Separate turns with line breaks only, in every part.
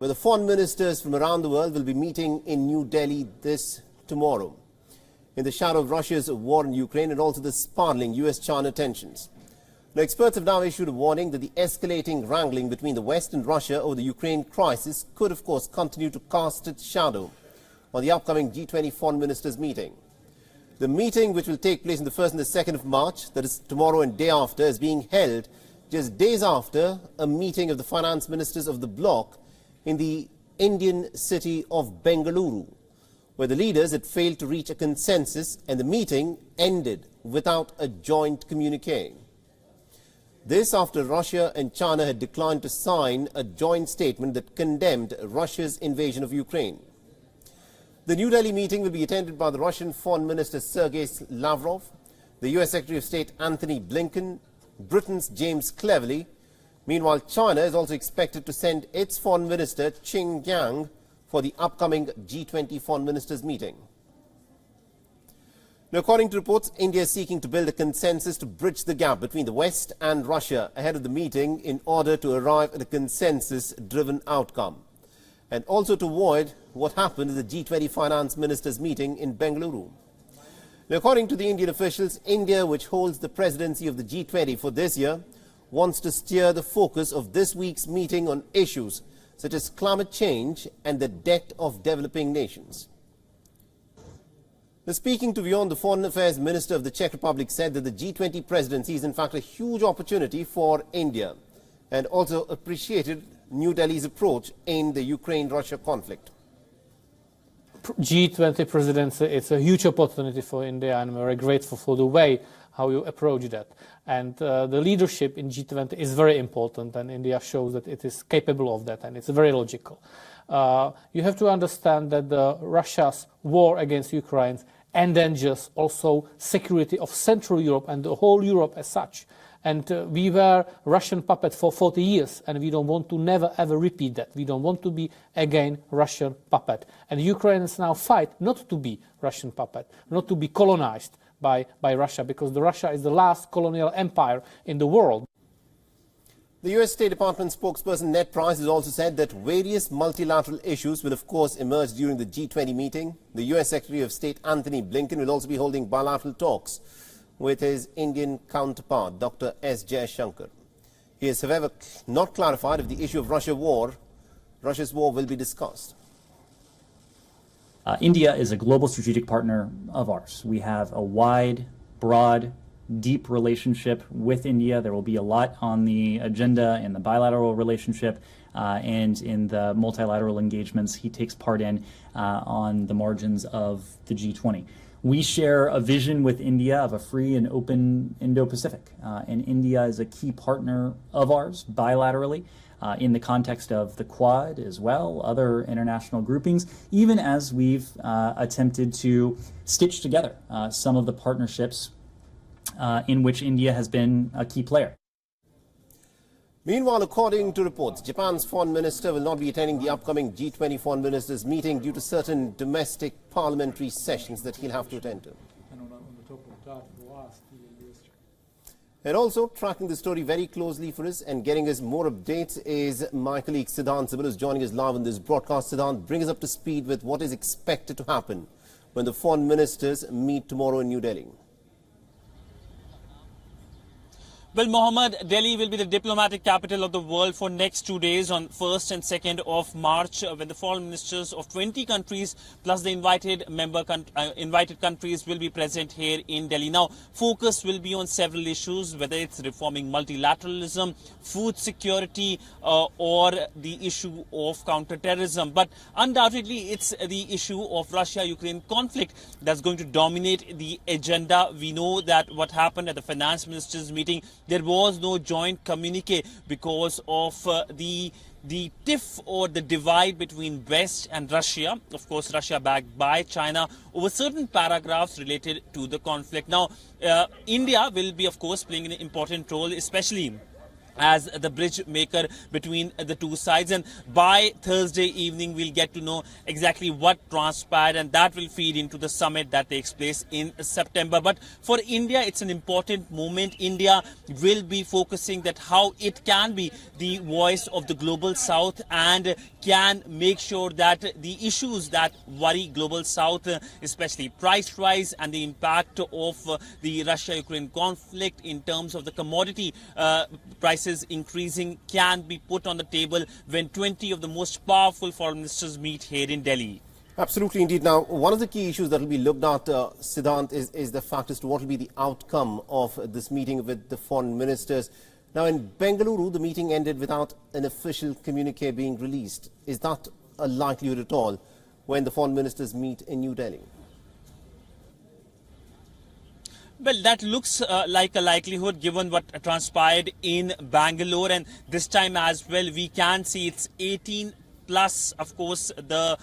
where the foreign ministers from around the world will be meeting in New Delhi tomorrow, in the shadow of Russia's war in Ukraine and also the spiraling US-China tensions. Now, experts have now issued a warning that the escalating wrangling between the West and Russia over the Ukraine crisis could, of course, continue to cast its shadow on the upcoming G20 foreign ministers meeting. The meeting, which will take place on the 1st and the 2nd of March, that is tomorrow and day after, is being held just days after a meeting of the finance ministers of the bloc in the Indian city of Bengaluru, where the leaders had failed to reach a consensus and the meeting ended without a joint communique. This after Russia and China had declined to sign a joint statement that condemned Russia's invasion of Ukraine. The New Delhi meeting will be attended by the Russian Foreign Minister Sergei Lavrov, the US Secretary of State Antony Blinken, Britain's James Cleverly. Meanwhile, China is also expected to send its Foreign Minister Qin Gang for the upcoming G20 Foreign Ministers meeting. Now, according to reports, India is seeking to build a consensus to bridge the gap between the West and Russia ahead of the meeting in order to arrive at a consensus-driven outcome, and also to avoid what happened at the G20 finance ministers meeting in Bengaluru. Now, according to the Indian officials, India, which holds the presidency of the G20 for this year, wants to steer the focus of this week's meeting on issues such as climate change and the debt of developing nations. Now, speaking to WION, the Foreign Affairs Minister of the Czech Republic said that the G20 presidency is in fact a huge opportunity for India and also appreciated New Delhi's approach in the Ukraine-Russia conflict.
G20 presidency, it's a huge opportunity for India, and I'm very grateful for the way how you approach that. And the leadership in G20 is very important, and India shows that it is capable of that, and it's very logical. You have to understand that Russia's war against Ukraine endangers also security of Central Europe and the whole Europe as such. And we were Russian puppet for 40 years, and we don't want to never ever repeat that. We don't want to be again Russian puppet. And Ukrainians now fight not to be Russian puppet, not to be colonized by Russia, because Russia is the last colonial empire in the world.
The US State Department spokesperson Ned Price has also said that various multilateral issues will of course emerge during the G20 meeting. The US Secretary of State Antony Blinken will also be holding bilateral talks with his Indian counterpart, Dr. S. Jaishankar. He has, however, not clarified if the issue of Russia's war will be discussed.
India is a global strategic partner of ours. We have a wide, broad, deep relationship with India. There will be a lot on the agenda in the bilateral relationship and in the multilateral engagements he takes part in on the margins of the G20. We share a vision with India of a free and open Indo-Pacific, and India is a key partner of ours bilaterally in the context of the Quad as well, other international groupings, even as we've attempted to stitch together some of the partnerships in which India has been a key player.
Meanwhile, according to reports, Japan's foreign minister will not be attending the upcoming G20 foreign ministers meeting due to certain domestic parliamentary sessions that he'll have to attend to. And also tracking the story very closely for us and getting us more updates is my colleague Siddhant Sibil, who's joining us live on this broadcast. Siddhant, bring us up to speed with what is expected to happen when the foreign ministers meet tomorrow in New Delhi.
Well, Mohammed, Delhi will be the diplomatic capital of the world for next 2 days on 1st and 2nd of March, when the foreign ministers of 20 countries plus the invited countries will be present here in Delhi. Now, focus will be on several issues, whether it's reforming multilateralism, food security, or the issue of counterterrorism. But undoubtedly, it's the issue of Russia-Ukraine conflict that's going to dominate the agenda. We know that what happened at the finance ministers meeting, there was no joint communique because of the tiff or the divide between West and Russia. Of course, Russia backed by China over certain paragraphs related to the conflict. Now, India will be, of course, playing an important role, especially as the bridge maker between the two sides. And by Thursday evening, we'll get to know exactly what transpired, and that will feed into the summit that takes place in September. But for India, it's an important moment. India will be focusing that how it can be the voice of the global south and can make sure that the issues that worry global south, especially price rise and the impact of the Russia-Ukraine conflict in terms of the commodity prices increasing, can be put on the table when 20 of the most powerful foreign ministers meet here in Delhi.
Absolutely indeed. Now, one of the key issues that will be looked at, Siddhant, is the fact as to what will be the outcome of this meeting with the foreign ministers. Now, in Bengaluru, the meeting ended without an official communique being released. Is that a likelihood at all when the foreign ministers meet in New Delhi?
Well, that looks like a likelihood given what transpired in Bangalore, and this time as well we can see it's 18 plus, of course, the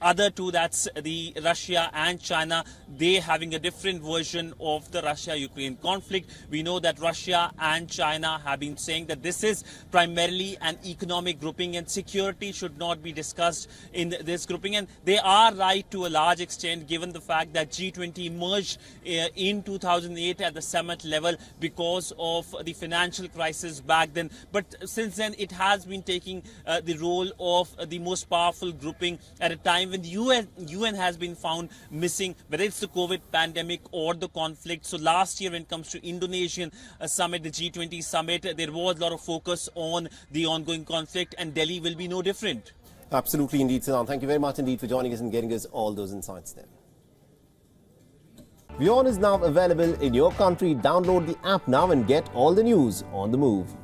other two, that's the Russia and China, they having a different version of the Russia-Ukraine conflict. We know that Russia and China have been saying that this is primarily an economic grouping and security should not be discussed in this grouping. And they are right to a large extent, given the fact that G20 emerged in 2008 at the summit level because of the financial crisis back then. But since then, it has been taking the role of the most powerful grouping at a time when the UN has been found missing, whether it's the COVID pandemic or the conflict. So last year, when it comes to Indonesian summit, the G20 summit, there was a lot of focus on the ongoing conflict, and Delhi will be no different.
Absolutely indeed, Siddhant. Thank you very much indeed for joining us and getting us all those insights there. WION is now available in your country. Download the app now and get all the news on the move.